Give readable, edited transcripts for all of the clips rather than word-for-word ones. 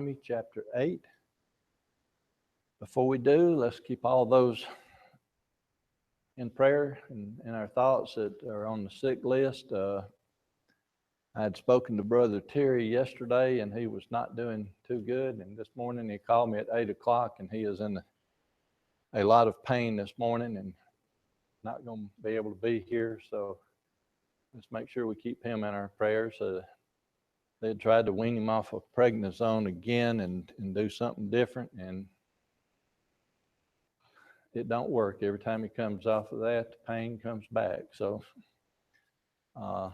Deuteronomy chapter 8. Before we do, let's keep all those in prayer and in our thoughts that are on the sick list. I had spoken to Brother Terry yesterday, and he was not doing too good. And this morning he called me at 8 o'clock, and he is in a lot of pain this morning and not going to be able to be here. So let's make sure we keep him in our prayers. They had tried to wean him off of prednisone again and do something different, and it don't work. Every time he comes off of that, the pain comes back. So I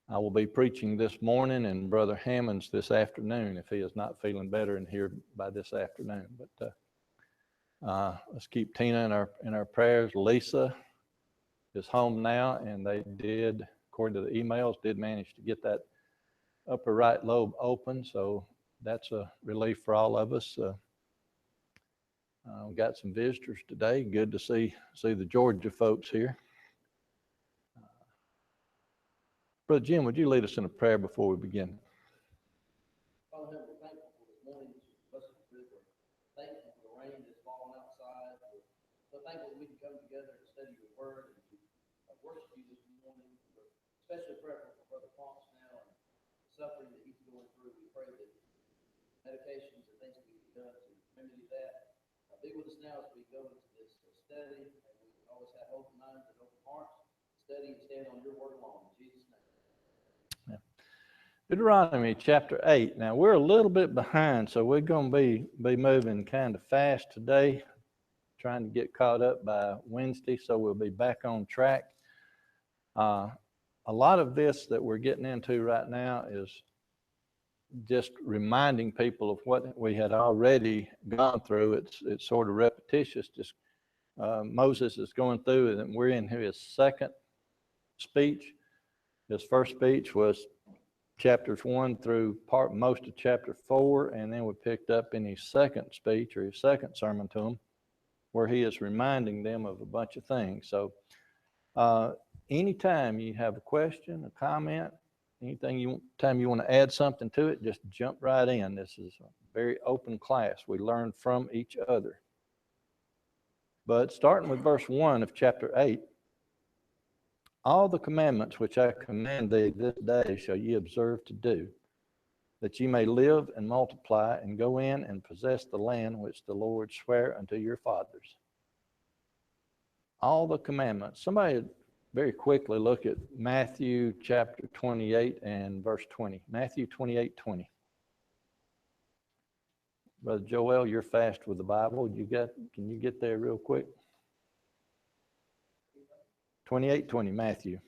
will be preaching this morning, and Brother Hammond's this afternoon if he is not feeling better and here by this afternoon. But let's keep Tina in our prayers. Lisa is home now, and they did, according to the emails, did manage to get that upper right lobe open, so that's a relief for all of us. We got some visitors today. Good to see the Georgia folks here. Brother Jim, would you lead us in a prayer before we begin? Father, we're thankful for this morning, blessed river. Thankful for the rain that's falling outside. We're thankful that we can come together and study your word and to worship you this morning. We're especially prayerful for Brother Ponce now and the suffering that he's going through. We pray that medications and things can be done to remedy that. Be with us now as we go into this study, and we always have open minds and open hearts. Study and stand on your word alone. In Jesus' name. Deuteronomy chapter 8. Now, we're a little bit behind, so we're going to be moving kind of fast today, trying to get caught up by Wednesday, so we'll be back on track. A lot of this that we're getting into right now is just reminding people of what we had already gone through. It's sort of repetitious. Just Moses is going through, and we're in his second speech. His first speech was chapters 1 through most of chapter 4, and then we picked up in his second speech, or his second sermon to them, where he is reminding them of a bunch of things. So anytime you have a question, a comment, anytime you want to add something to it, just jump right in. This is a very open class. We learn from each other. But starting with verse 1 of chapter 8, all the commandments which I command thee this day shall ye observe to do, that ye may live and multiply and go in and possess the land which the Lord sware unto your fathers. All the commandments. Somebody very quickly look at Matthew chapter 28 and verse 20. Matthew 28:20. Brother Joel, you're fast with the Bible. Can you get there real quick? 28:20, Matthew.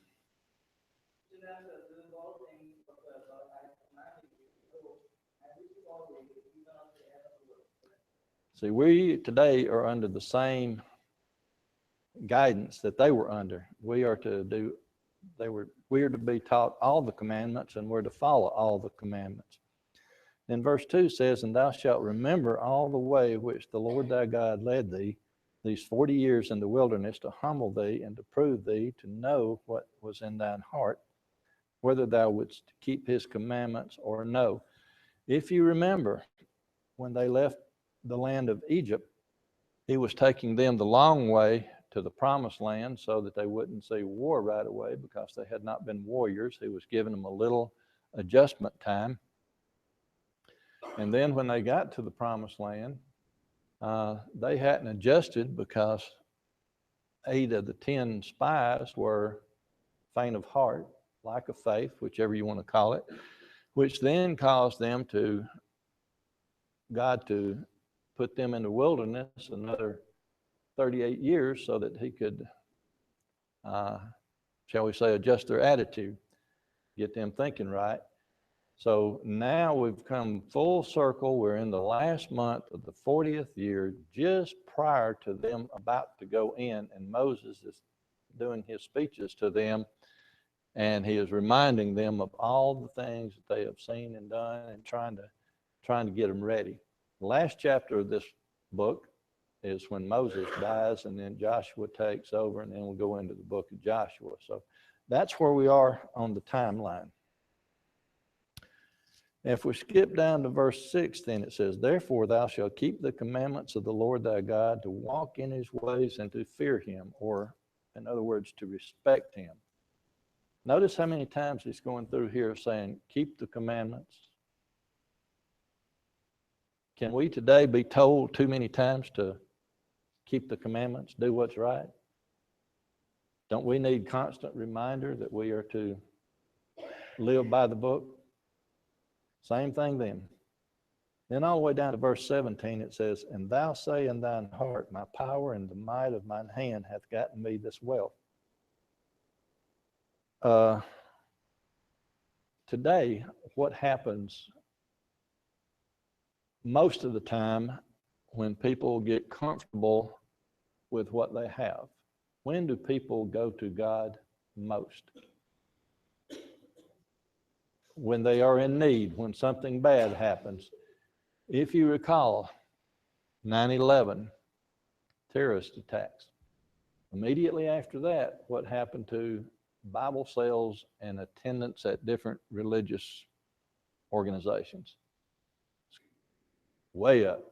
See, we today are under the same guidance that they were under. We are to be taught all the commandments, and we're to follow all the commandments. Then verse 2 says, and thou shalt remember all the way which the Lord thy God led thee these 40 years in the wilderness, to humble thee and to prove thee, to know what was in thine heart, whether thou wouldst keep his commandments or no. If you remember, when they left the land of Egypt, he was taking them the long way to the promised land so that they wouldn't see war right away, because they had not been warriors. He was giving them a little adjustment time. And then when they got to the promised land, they hadn't adjusted, because 8 of the 10 spies were faint of heart, lack of faith, whichever you want to call it, which then caused God to put them in the wilderness another 38 years so that he could, shall we say, adjust their attitude, get them thinking right. So now we've come full circle. We're in the last month of the 40th year, just prior to them about to go in, and Moses is doing his speeches to them, and he is reminding them of all the things that they have seen and done, and trying to get them ready. The last chapter of this book is when Moses dies, and then Joshua takes over, and then we'll go into the book of Joshua. So that's where we are on the timeline. If we skip down to verse 6, then it says, therefore thou shalt keep the commandments of the Lord thy God, to walk in his ways and to fear him, or in other words, to respect him. Notice how many times he's going through here saying, keep the commandments. Can we today be told too many times to keep the commandments, do what's right? Don't we need constant reminder that we are to live by the book? Same thing then. Then all the way down to verse 17, it says, and thou say in thine heart, my power and the might of mine hand hath gotten me this wealth. Today, what happens most of the time when people get comfortable with what they have? When do people go to God most? When they are in need, when something bad happens. If you recall, 9/11, terrorist attacks. Immediately after that, what happened to Bible sales and attendance at different religious organizations? Way up.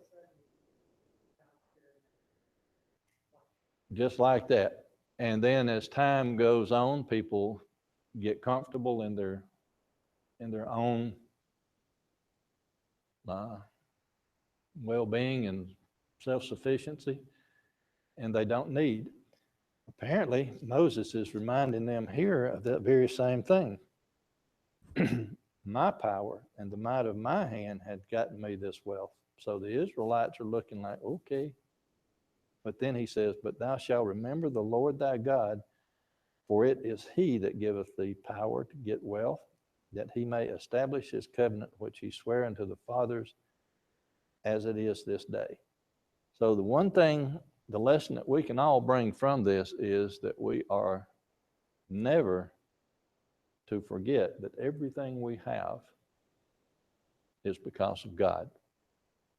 Just like that. And then as time goes on, people get comfortable in their own well-being and self-sufficiency, and they don't need. Apparently, Moses is reminding them here of that very same thing. My power and the might of my hand had gotten me this wealth. So the Israelites are looking like, okay. But then he says, but thou shalt remember the Lord thy God, for it is he that giveth thee power to get wealth, that he may establish his covenant, which he sware unto the fathers, as it is this day. So the one thing, the lesson that we can all bring from this is that we are never to forget that everything we have is because of God.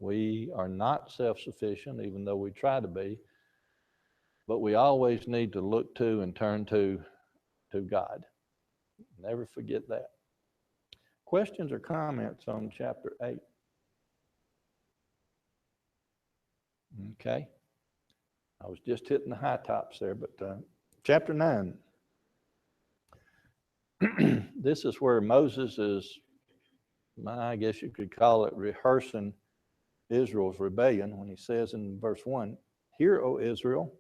We are not self-sufficient, even though we try to be, but we always need to look to and turn to God. Never forget that. Questions or comments on chapter 8? Okay. I was just hitting the high tops there, but chapter 9. This is where Moses is, I guess you could call it, rehearsing Israel's rebellion when he says in verse 1, hear, O Israel,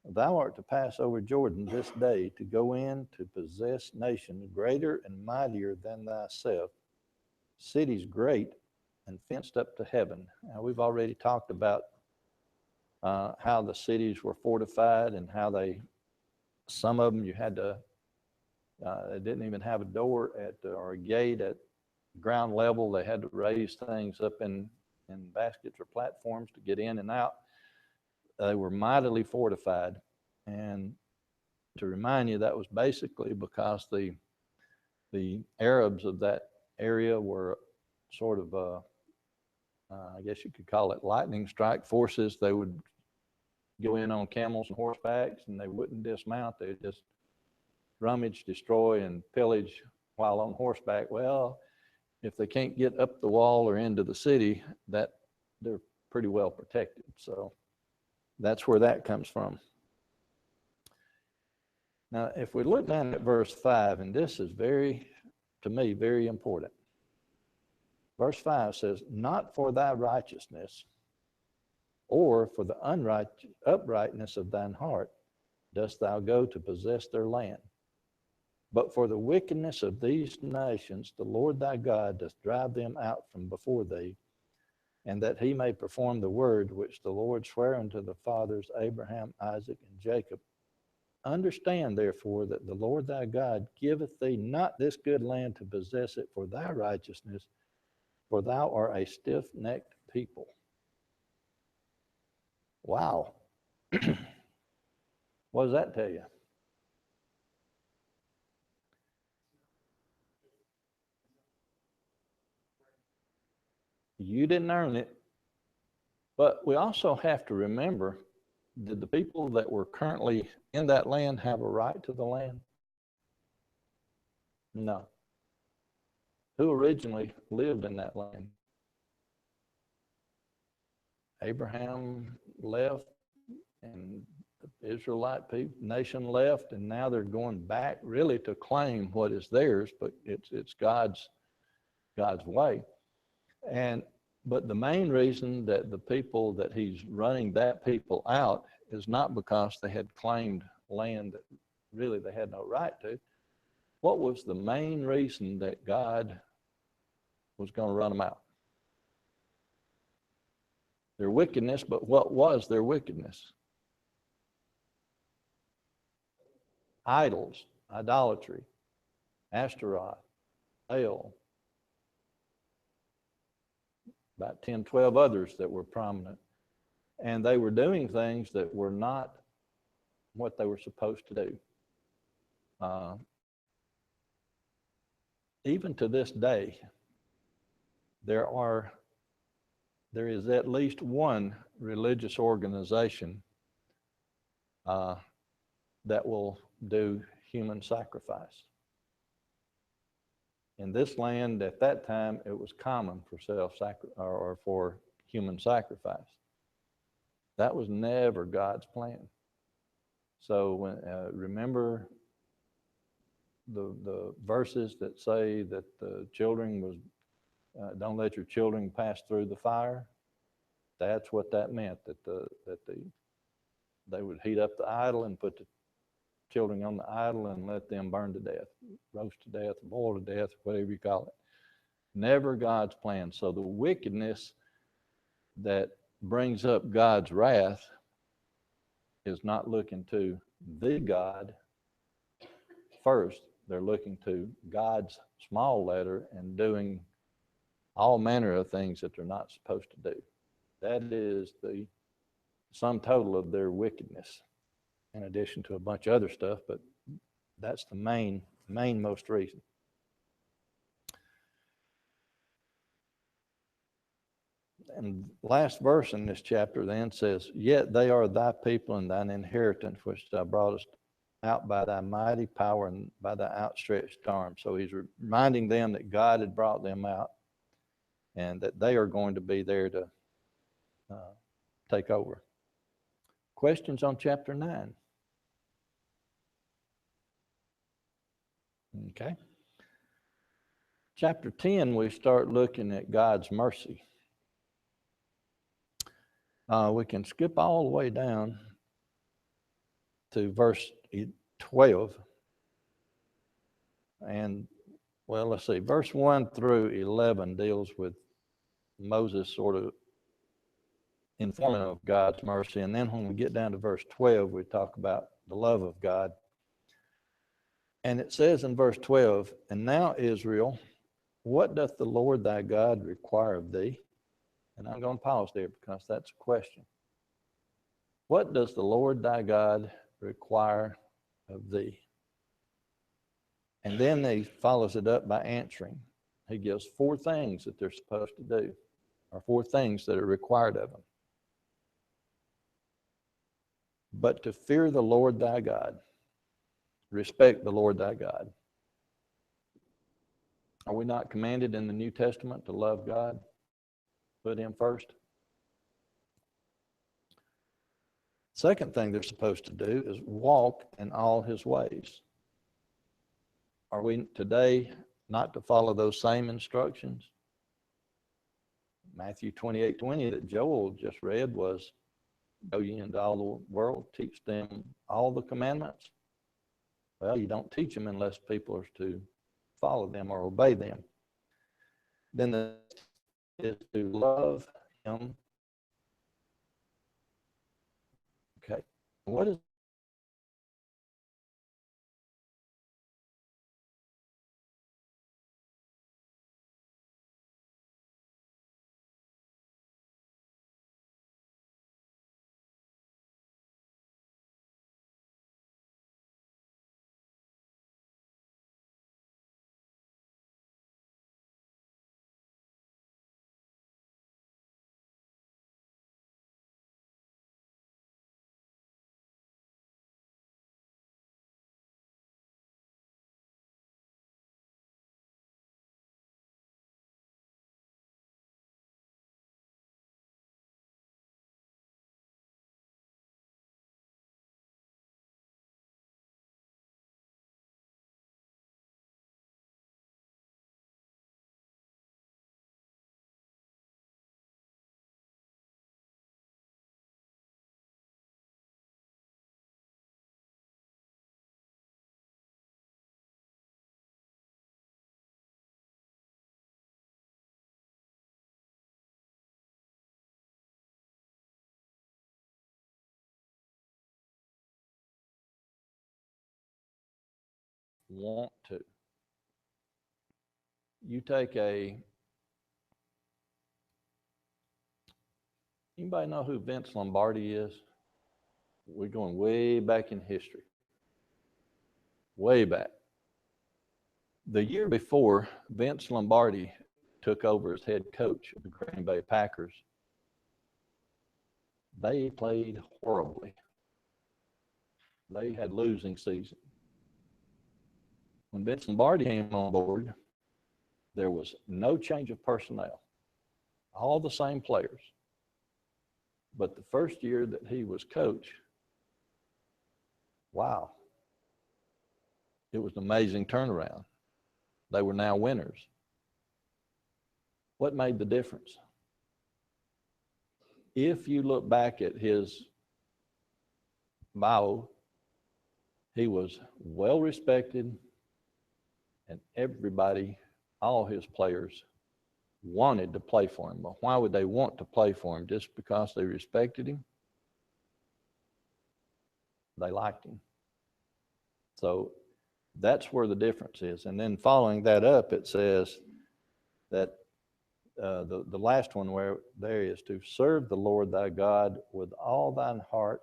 thou art to pass over Jordan this day to go in to possess nations greater and mightier than thyself, cities great and fenced up to heaven. Now, we've already talked about how the cities were fortified and how some of them you had to, they didn't even have a door or a gate at ground level. They had to raise things up in baskets or platforms to get in and out. They were mightily fortified. And to remind you, that was basically because the Arabs of that area were sort of, I guess you could call it lightning strike forces. They would go in on camels and horsebacks, and they wouldn't dismount. They would just rummage, destroy, and pillage while on horseback. Well, if they can't get up the wall or into the city, that they're pretty well protected. So that's where that comes from. Now, if we look down at verse 5, and this is to me, very important. Verse 5 says, not for thy righteousness or for the uprightness of thine heart dost thou go to possess their land. But for the wickedness of these nations, the Lord thy God doth drive them out from before thee, and that he may perform the word which the Lord sware unto the fathers, Abraham, Isaac, and Jacob. Understand, therefore, that the Lord thy God giveth thee not this good land to possess it for thy righteousness, for thou art a stiff-necked people. Wow. What does that tell you? You didn't earn it. But we also have to remember, did the people that were currently in that land have a right to the land? No. Who originally lived in that land? Abraham left, and the Israelite people, nation left, and now they're going back really to claim what is theirs, but it's God's way. But the main reason that the people that he's running that people out is not because they had claimed land that really they had no right to. What was the main reason that God was going to run them out? Their wickedness, but what was their wickedness? Idols, idolatry, Ashtaroth, Baal, about 10, 12 others that were prominent. And they were doing things that were not what they were supposed to do. Even to this day, there is at least one religious organization that will do human sacrifice. In this land at that time, it was common for or for human sacrifice. That was never God's plan. So remember the verses that say that the children was don't let your children pass through the fire. That's what that meant. They would heat up the idol and put the children on the idol and let them burn to death, roast to death, boil to death, whatever you call it. Never God's plan. So the wickedness that brings up God's wrath is not looking to the God first. They're looking to God's small letter and doing all manner of things that they're not supposed to do. That is the sum total of their wickedness, in addition to a bunch of other stuff, but that's the main most reason. And last verse in this chapter then says, "Yet they are thy people and thine inheritance, which thou broughtest out by thy mighty power and by thy outstretched arm." So he's reminding them that God had brought them out and that they are going to be there to take over. Questions on chapter 9? Okay. Chapter 10, we start looking at God's mercy. We can skip all the way down to verse 12. And, well, let's see, verse 1 through 11 deals with Moses sort of informing of God's mercy. And then when we get down to verse 12, we talk about the love of God. And it says in verse 12, "And now, Israel, what doth the Lord thy God require of thee?" And I'm going to pause there because that's a question. What does the Lord thy God require of thee? And then he follows it up by answering. He gives 4 things that they're supposed to do, or 4 things that are required of them. But to fear the Lord thy God, respect the Lord thy God. Are we not commanded in the New Testament to love God? Put him first. Second thing they're supposed to do is walk in all his ways. Are we today not to follow those same instructions? Matthew 28:20 that Joel just read was, "Go ye into all the world, teach them all the commandments." Well, you don't teach them unless people are to follow them or obey them. Then the is to love him. Okay. What is want to. You take anybody know who Vince Lombardi is? We're going way back in history. Way back. The year before Vince Lombardi took over as head coach of the Green Bay Packers, they played horribly. They had losing season. When Vince Lombardi came on board, there was no change of personnel. All the same players. But the first year that he was coach, wow, it was an amazing turnaround. They were now winners. What made the difference? If you look back at his bio, he was well respected, and everybody, all his players, wanted to play for him. But why would they want to play for him? Just because they respected him? They liked him. So that's where the difference is. And then following that up, it says that the last one where there is to serve the Lord thy God with all thine heart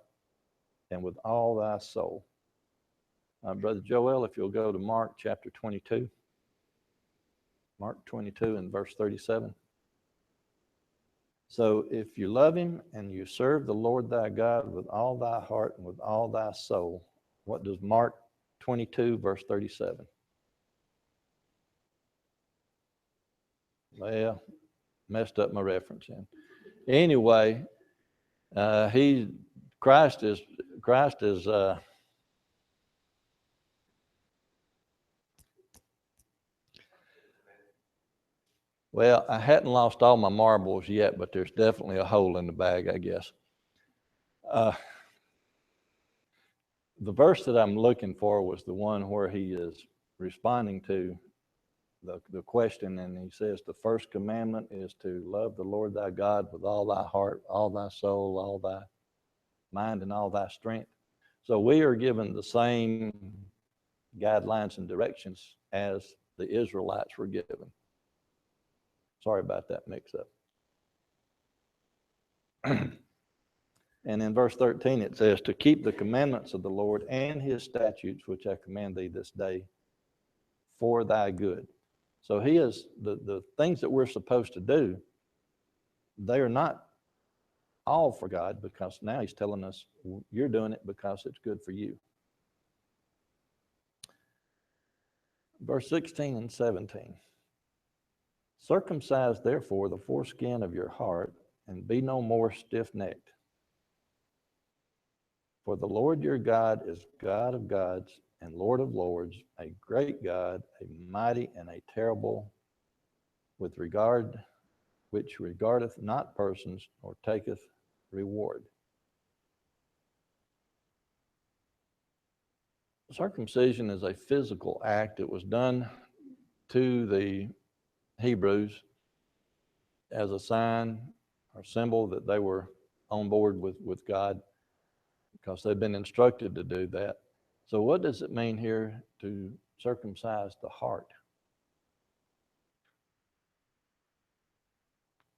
and with all thy soul. Brother Joel, if you'll go to Mark chapter 22. Mark 22 and verse 37. So if you love him and you serve the Lord thy God with all thy heart and with all thy soul, what does Mark 22 verse 37? Well, messed up my reference in. Anyway, Christ is well, I hadn't lost all my marbles yet, but there's definitely a hole in the bag, I guess. The verse that I'm looking for was the one where he is responding to the question, and he says the first commandment is to love the Lord thy God with all thy heart, all thy soul, all thy mind, and all thy strength. So we are given the same guidelines and directions as the Israelites were given. Sorry about that mix-up. And in verse 13 it says, to keep the commandments of the Lord and his statutes, which I command thee this day, for thy good. So he is, the things that we're supposed to do, they are not all for God, because now he's telling us you're doing it because it's good for you. Verse 16 and 17. Circumcise therefore the foreskin of your heart, and be no more stiff-necked. For the Lord your God is God of gods and Lord of lords, a great God, a mighty and a terrible, with regard, which regardeth not persons, nor taketh reward. Circumcision is a physical act. It was done to the Hebrews as a sign or symbol that they were on board with God, because they've been instructed to do that. So what does it mean here to circumcise the heart?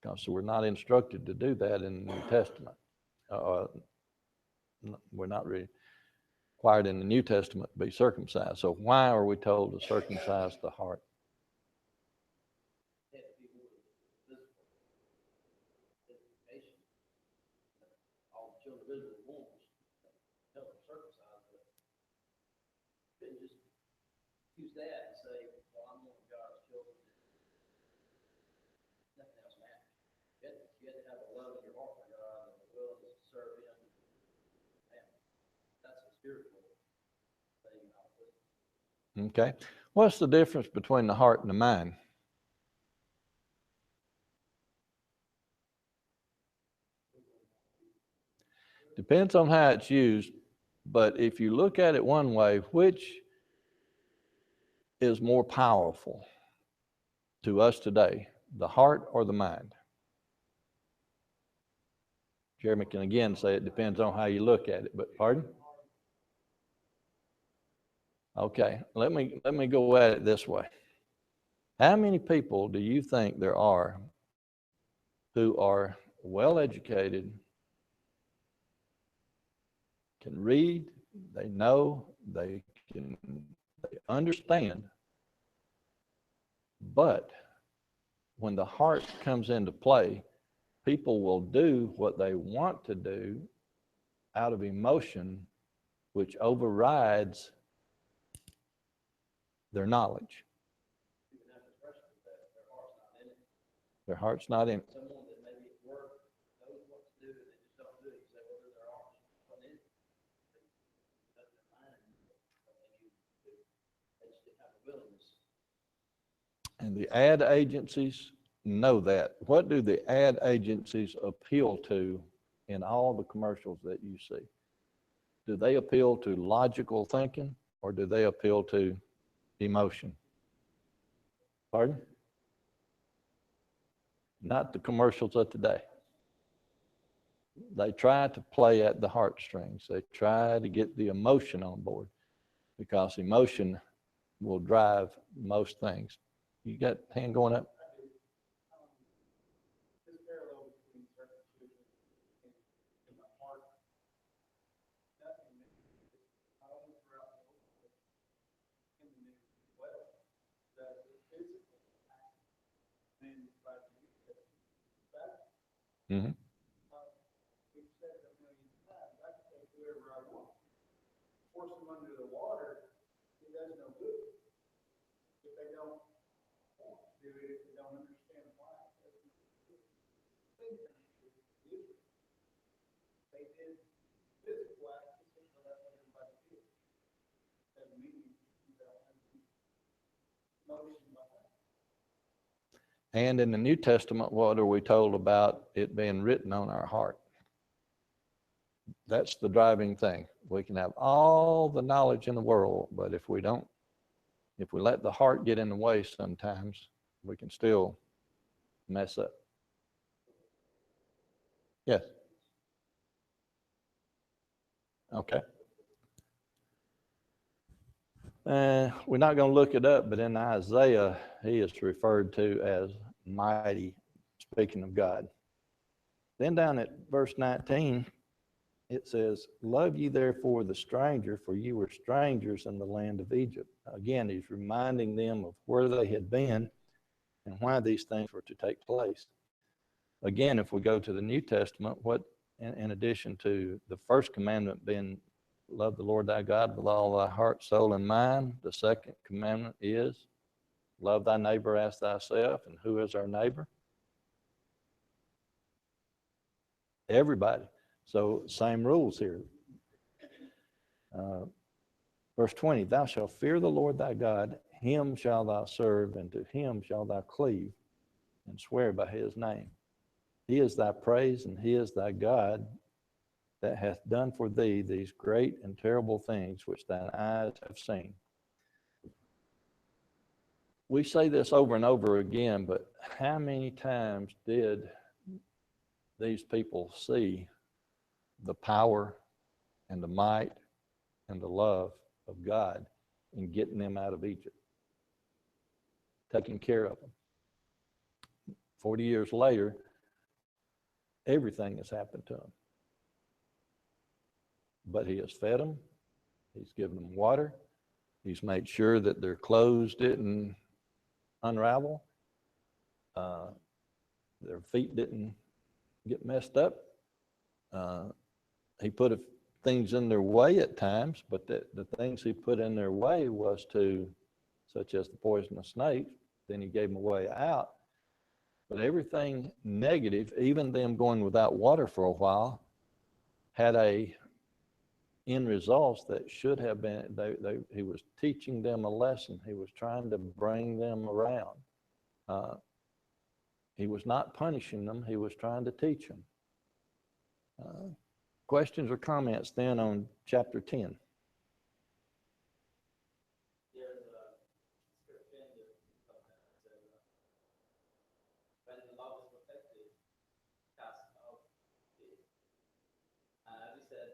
Because we're not instructed to do that in the New Testament. We're not required in the New Testament to be circumcised. So why are we told to circumcise the heart? All the children of Israel were help them circumcise, but couldn't just use that and say, well, I'm one of God's children. Nothing else matters. You had to have a love in your heart for God and a willingness to serve him. And that's a spiritual thing. Okay. What's the difference between the heart and the mind? Depends on how it's used, but if you look at it one way, which is more powerful to us today, the heart or the mind? Jeremy can again say it depends on how you look at it, but pardon? Okay, let me go at it this way. How many people do you think there are who are well educated, can read, they know, they understand, but when the heart comes into play, people will do what they want to do out of emotion, which overrides their knowledge. Even have the pressure that their heart's not in it. Their heart's not in it. Someone that maybe at work knows what to do and they just don't do it. You say, well, their heart's not in it. They doesn't mind what they need to do. They just didn't have a willingness. And the ad agencies know that. What do the ad agencies appeal to in all the commercials that you see? Do they appeal to logical thinking or do they appeal to emotion? Pardon? Not the commercials of today. They try to play at the heartstrings. They try to get the emotion on board because emotion will drive most things. You got hand going up? This parallel between circumcision and the heart, nothing not only throughout the Old Testament, in the New as well, that the physical act and by the New Testament is back. Mm-hmm. We've said it a million times. I can take whoever I want, force them under the water, it does no good. If they don't want to do it, if they don't understand why, it doesn't do it. Same thing with Israel. They did physical acts because that's what everybody did. Doesn't mean you don't have the emotion behind it. And in the New Testament, what are we told about it being written on our heart? That's the driving thing. We can have all the knowledge in the world, but if we let the heart get in the way sometimes, we can still mess up. Yes. Okay. We're not going to look it up, but in Isaiah, he is referred to as mighty, speaking of God. Then down at verse 19, it says, love ye therefore the stranger, for you were strangers in the land of Egypt. Again, he's reminding them of where they had been and why these things were to take place. Again, if we go to the New Testament, what, in addition to the first commandment being love the Lord thy God with all thy heart, soul, and mind, the second commandment is love thy neighbor as thyself. And who is our neighbor? Everybody. So same rules here. Verse 20, thou shalt fear the Lord thy God, him shalt thou serve, and to him shalt thou cleave, and swear by his name. He is thy praise, and he is thy God, that hath done for thee these great and terrible things which thine eyes have seen. We say this over and over again, but how many times did these people see the power and the might and the love of God in getting them out of Egypt, taking care of them? 40 years later, everything has happened to them. But he has fed them, he's given them water, he's made sure that their clothes didn't unravel, their feet didn't get messed up. He put things in their way at times, but the things he put in their way was such as the poisonous snake, then he gave them a way out. But everything negative, even them going without water for a while, had a end results that should have been, he was teaching them a lesson. He was trying to bring them around. He was not punishing them. He was trying to teach them. Questions or comments then on chapter 10? There's a scripture in the when the love is perfected, cast out fear. We said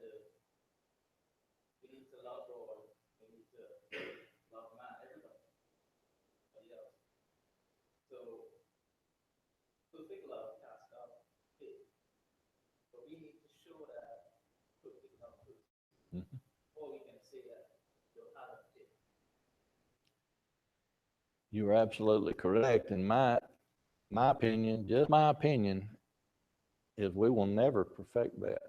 we need to love God, we need to perfect love casts out fear. But we need to show that perfect love first. Mhm. Or we can say that you have a fear. You are absolutely correct. In my opinion, just my opinion, is we will never perfect that.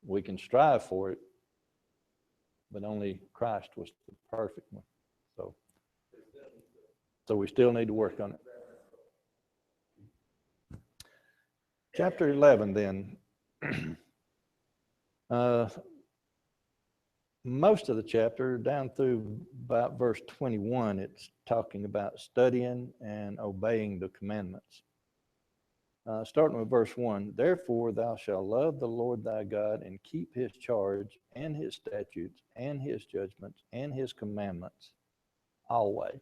We can strive for it, but only Christ was the perfect one. So we still need to work on it. Chapter 11 then. Most of the chapter, down through about verse 21, it's talking about studying and obeying the commandments. Starting with verse 1, therefore thou shalt love the Lord thy God and keep his charge and his statutes and his judgments and his commandments always.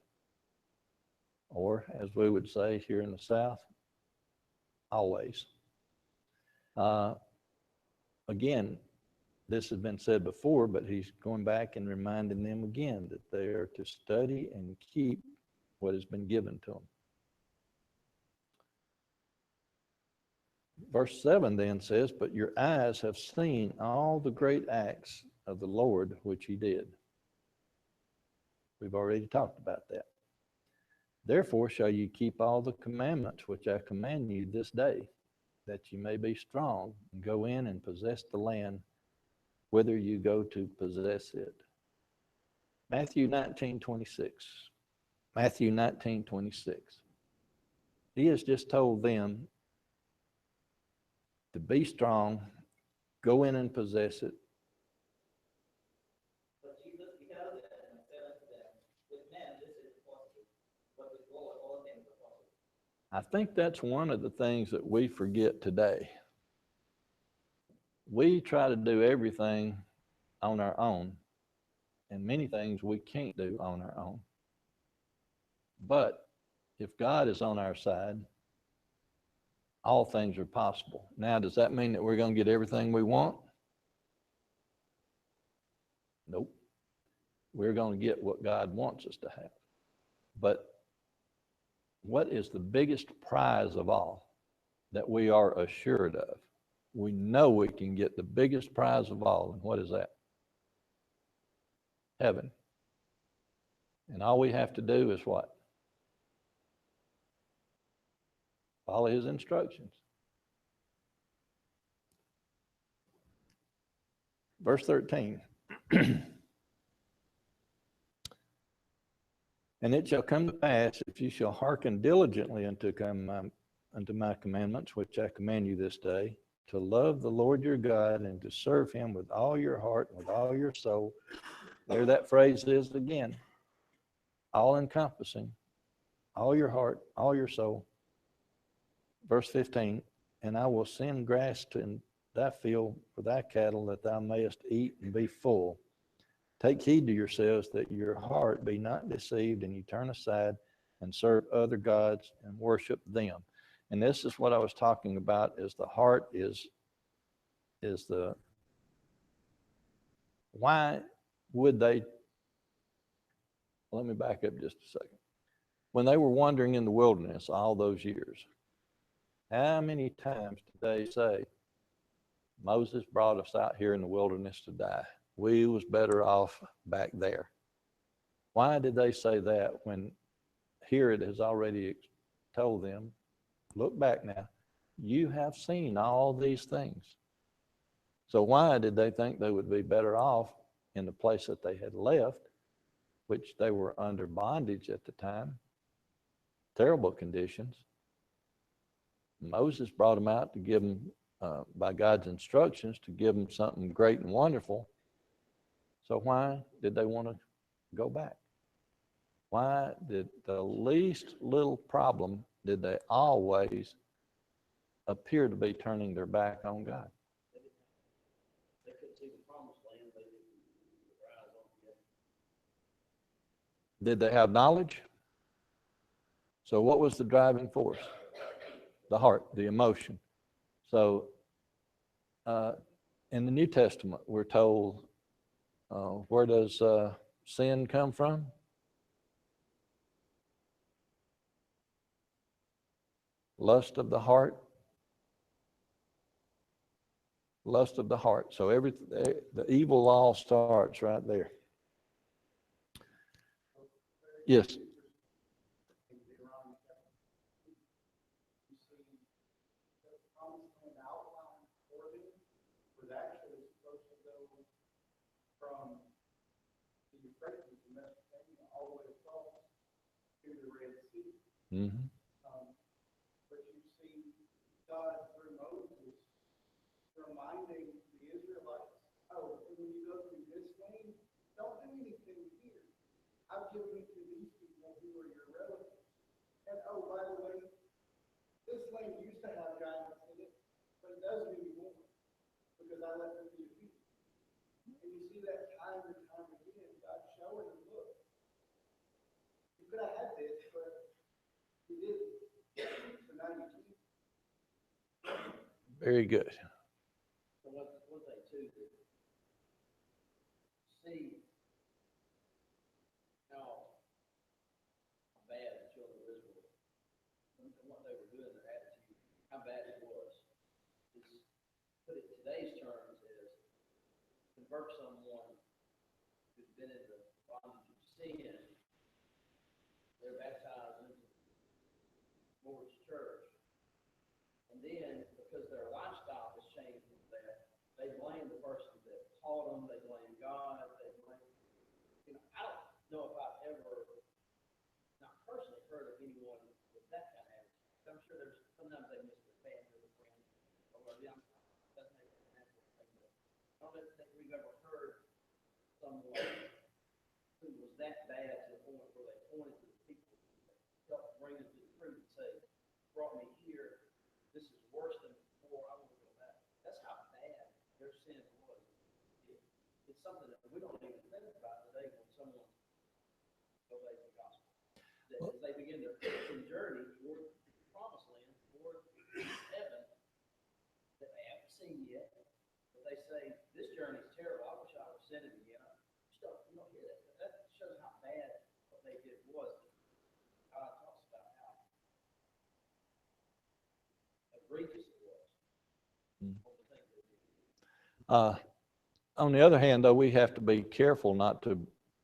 Or, as we would say here in the South, always. Again, this has been said before, but he's going back and reminding them again that they are to study and keep what has been given to them. Verse 7 then says, but your eyes have seen all the great acts of the Lord which he did. We've already talked about that. Therefore shall you keep all the commandments which I command you this day, that you may be strong and go in and possess the land whither you go to possess it. Matthew 19:26. Matthew 19:26. He has just told them to be strong, go in and possess it. But Jesus beheld them and said unto them, with men this is impossible, but with God all things are possible. I think that's one of the things that we forget today. We try to do everything on our own, and many things we can't do on our own. But if God is on our side, all things are possible. Now, does that mean that we're going to get everything we want? Nope. We're going to get what God wants us to have. But what is the biggest prize of all that we are assured of? We know we can get the biggest prize of all, and what is that? Heaven. And all we have to do is what? Follow his instructions. Verse 13. And it shall come to pass, if you shall hearken diligently unto my commandments, which I command you this day, to love the Lord your God and to serve him with all your heart and with all your soul. There that phrase is again. All encompassing. All your heart, all your soul. Verse 15. And I will send grass in thy field for thy cattle, that thou mayest eat and be full. Take heed to yourselves that your heart be not deceived, and you turn aside and serve other gods and worship them. And this is what I was talking about, is the heart is the, why would they, let me back up just a second. When they were wandering in the wilderness all those years, how many times did they say, Moses brought us out here in the wilderness to die? We was better off back there. Why did they say that when here it has already told them, look back now, you have seen all these things. So why did they think they would be better off in the place that they had left, which they were under bondage at the time, terrible conditions? Moses brought them out to give them, by God's instructions, to give them something great and wonderful. So why did they want to go back? Why did the least little problem did they always appear to be turning their back on God? They couldn't see the promised land. They didn't keep their eyes on it. Did they have knowledge? So what was the driving force? The heart, the emotion. So in the New Testament, we're told, where does sin come from? lust of the heart, lust of the heart. So the evil law starts right there. Yes. From the Euphrates in Mesopotamia all the way across to the Red Sea. Mm-hmm. But you see God through Moses reminding the Israelites, oh, and when you go through this land, don't do anything here. I've given it to these people who are your relatives. And oh, by the way, this land used to have giants in it, but it doesn't anymore because I let them be a people. And you see that time and time again, God showing them, look, you could have had this, but you didn't. So now you keep. Very good. So one thing too, that see how bad the children of Israel, and what they were doing, their attitude, how bad it was. It's, put it in today's terms, is convert someone who's been in the bondage of sin. They're baptized into the Lord's church. And then, because their lifestyle has changed from that, they blame the person that taught them, they blame God, they blame, I don't know if I've ever, not personally, heard of anyone with that kind of attitude. I'm sure there's, sometimes they miss their family or friends, or whatever, that's maybe a natural thing, but I don't think we've ever heard someone who was that bad to the point where they pointed to the people, helped bring them to the truth and say, brought me here, this is worse than before, I want to go back. That's how bad their sin was. It's something that we don't even think about today when someone obeys the gospel. That as they begin their Christian journey toward the promised land, toward heaven, that they haven't seen yet, but they say, this journey is terrible, I wish I would have seen it again. You don't hear that. That shows how bad what they did was. God talks about how egregious it was. On the other hand, though, we have to be careful not to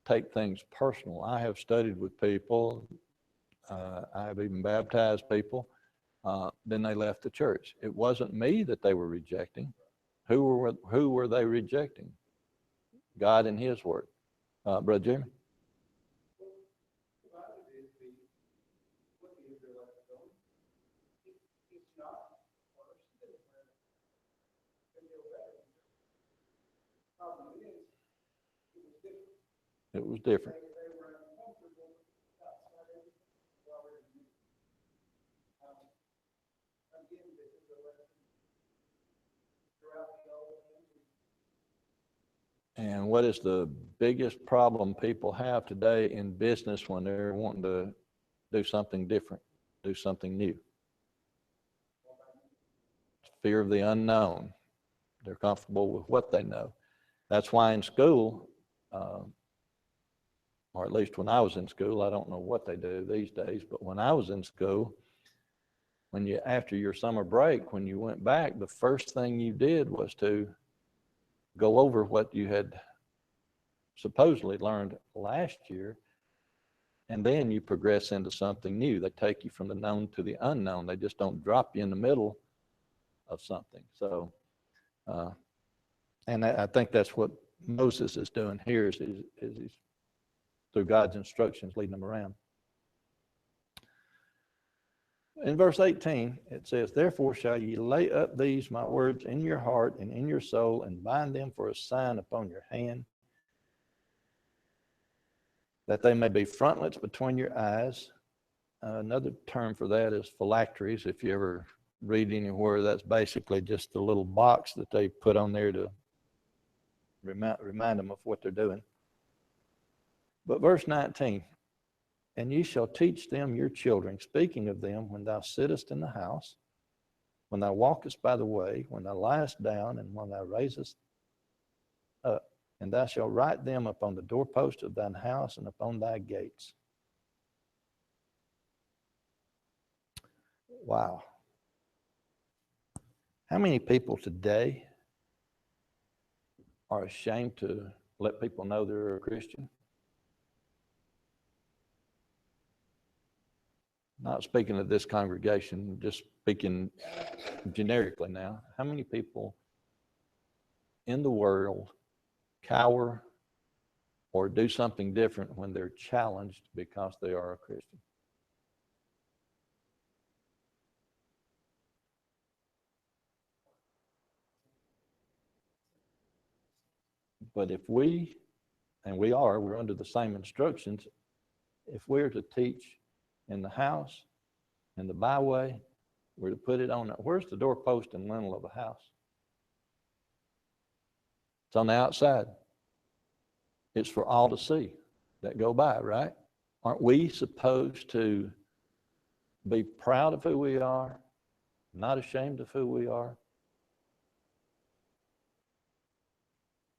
take things personal. I have studied with people. I have even baptized people. Then they left the church. It wasn't me that they were rejecting. Who were they rejecting? God and His Word. Brother Jimmy? It was different. And what is the biggest problem people have today in business when they're wanting to do something different, do something new? Fear of the unknown. They're comfortable with what they know. That's why in school, or at least when I was in school, I don't know what they do these days, but when I was in school, after your summer break, when you went back, the first thing you did was to go over what you had supposedly learned last year, and then you progress into something new. They take you from the known to the unknown. They just don't drop you in the middle of something. So, and I think that's what Moses is doing here, is he's through God's instructions leading them around. In verse 18, it says, therefore shall ye lay up these my words in your heart and in your soul, and bind them for a sign upon your hand, that they may be frontlets between your eyes. Another term for that is phylacteries. If you ever read anywhere, that's basically just the little box that they put on there to remind them of what they're doing. But verse 19, and ye shall teach them your children, speaking of them when thou sittest in the house, when thou walkest by the way, when thou liest down, and when thou raisest up. And thou shalt write them upon the doorpost of thine house and upon thy gates. Wow. How many people today are ashamed to let people know they're a Christian? Not speaking of this congregation, just speaking generically now. How many people in the world cower or do something different when they're challenged because they are a Christian? But if we, and we're under the same instructions, if we're to teach in the house, in the byway, we're to put it on, where's the doorpost and lintel of a house? It's on the outside. It's for all to see that go by, right? Aren't we supposed to be proud of who we are, not ashamed of who we are?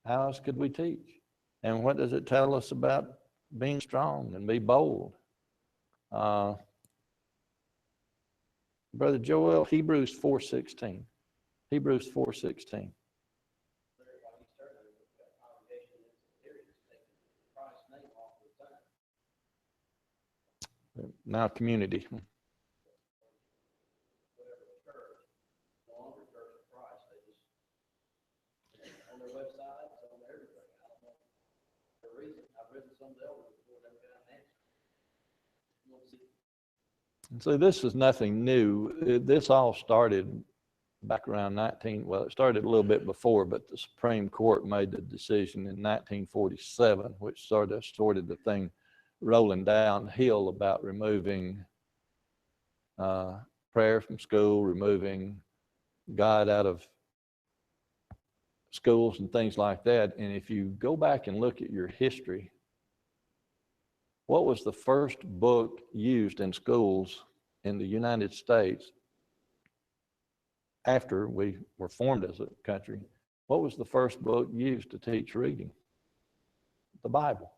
How else could we teach? And what does it tell us about being strong and be bold? Brother Joel, Hebrews 4:16. Hebrews 4:16. Now community. On their website, it's on everything. I don't know the reason. I've written some of the elders before, never got an answer. And so this is nothing new. This all started back around it started a little bit before, but the Supreme Court made the decision in 1947, which sort of started the thing rolling downhill about removing prayer from school, removing God out of schools and things like that. And if you go back and look at your history, what was the first book used in schools in the United States after we were formed as a country? What was the first book used to teach reading? The Bible.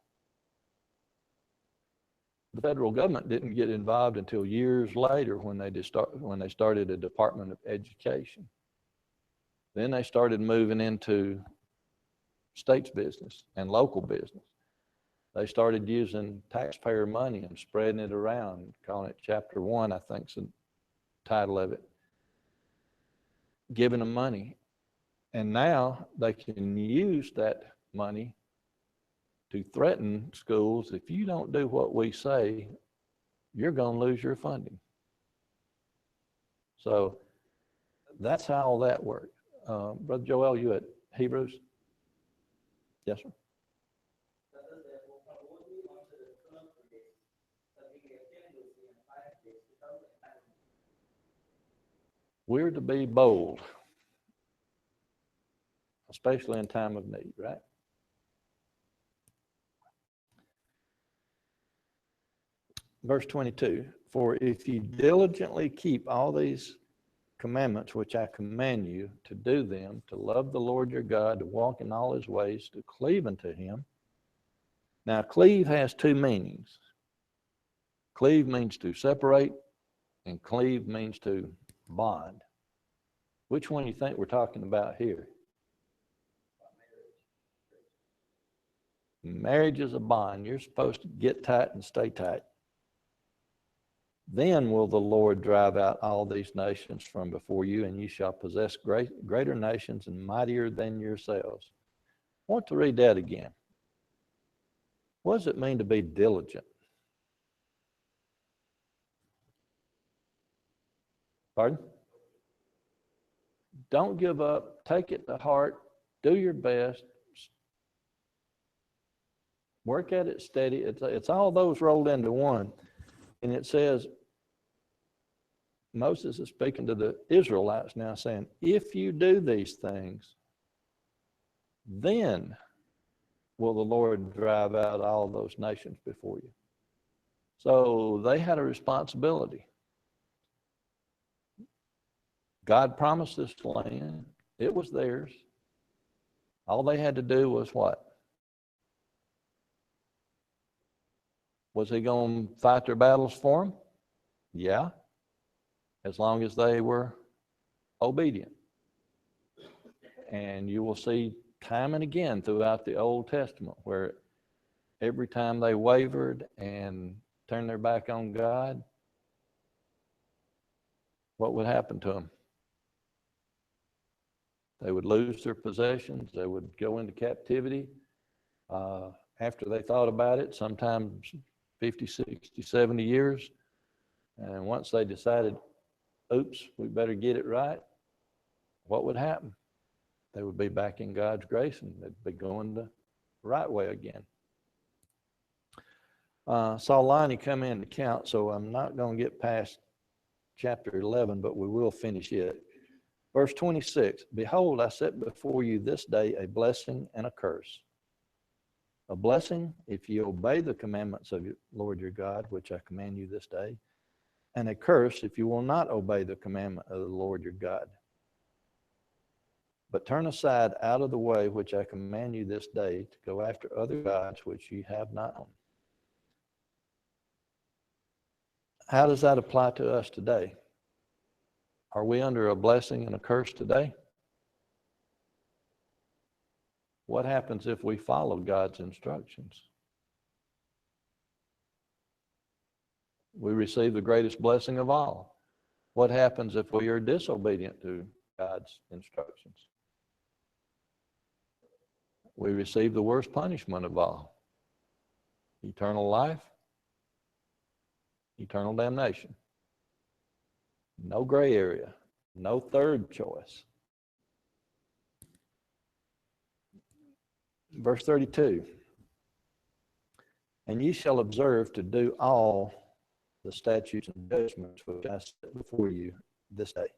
The federal government didn't get involved until years later when they started a Department of Education. Then they started moving into state's business and local business. They started using taxpayer money and spreading it around, calling it Chapter 1, I think is the title of it, giving them money. And now they can use that money to threaten schools. If you don't do what we say, you're going to lose your funding. So that's how all that worked. Brother Joel, you at Hebrews? Yes, sir. We're to be bold, especially in time of need, right? Verse 22, for if you diligently keep all these commandments which I command you to do them, to love the Lord your God, to walk in all his ways, to cleave unto him. Now, cleave has two meanings. Cleave means to separate, and cleave means to bond. Which one do you think we're talking about here? Marriage is a bond. You're supposed to get tight and stay tight. Then will the Lord drive out all these nations from before you, and you shall possess greater nations and mightier than yourselves. I want to read that again. What does it mean to be diligent? Pardon? Don't give up. Take it to heart. Do your best. Work at it steady. It's all those rolled into one. And it says, Moses is speaking to the Israelites now saying, if you do these things, then will the Lord drive out all those nations before you. So they had a responsibility. God promised this land. It was theirs. All they had to do was what? Was he going to fight their battles for them? Yeah. as long as they were obedient. And you will see time and again throughout the Old Testament where every time they wavered and turned their back on God, what would happen to them? They would lose their possessions. They would go into captivity. After they thought about it, sometimes 50, 60, 70 years. And once they decided, oops, we better get it right, what would happen? They would be back in God's grace and they'd be going the right way again. Saw Lonnie come in to count, so I'm not going to get past chapter 11, but we will finish it. Verse 26, behold, I set before you this day a blessing and a curse. A blessing if you obey the commandments of your Lord your God, which I command you this day, and a curse if you will not obey the commandment of the Lord your God. But turn aside out of the way which I command you this day to go after other gods which you have not known. How does that apply to us today? Are we under a blessing and a curse today? What happens if we follow God's instructions? We receive the greatest blessing of all. What happens if we are disobedient to God's instructions? We receive the worst punishment of all. Eternal life, eternal damnation. No gray area, no third choice. Verse 32, and ye shall observe to do all the statutes and judgments which I set before you this day.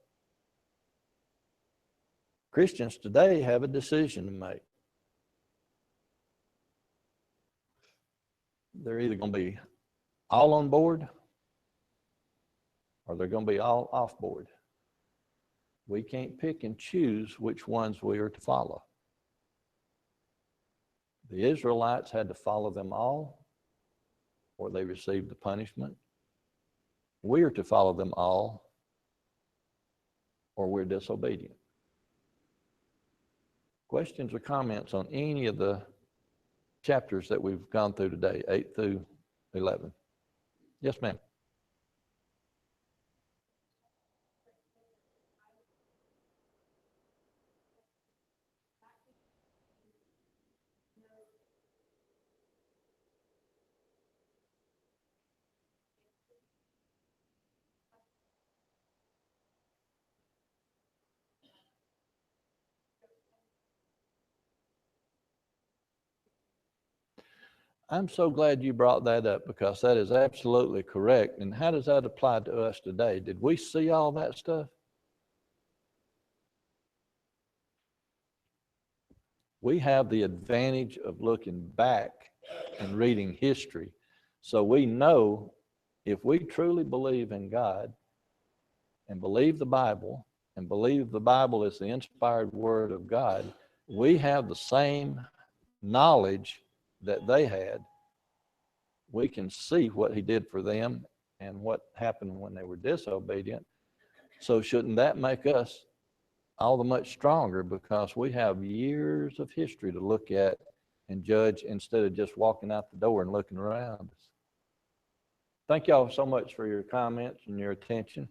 Christians today have a decision to make. They're either going to be all on board or they're going to be all off board. We can't pick and choose which ones we are to follow. The Israelites had to follow them all or they received the punishment. We are to follow them all or we're disobedient. Questions or comments on any of the chapters that we've gone through today, 8 through 11? Yes, ma'am. I'm so glad you brought that up because that is absolutely correct. And how does that apply to us today? Did we see all that stuff? We have the advantage of looking back and reading history. So we know if we truly believe in God and believe the Bible and believe the Bible is the inspired word of God, we have the same knowledge that they had. We can see what he did for them and what happened when they were disobedient. So shouldn't that make us all the much stronger because we have years of history to look at and judge instead of just walking out the door and looking around us. Thank y'all so much for your comments and your attention.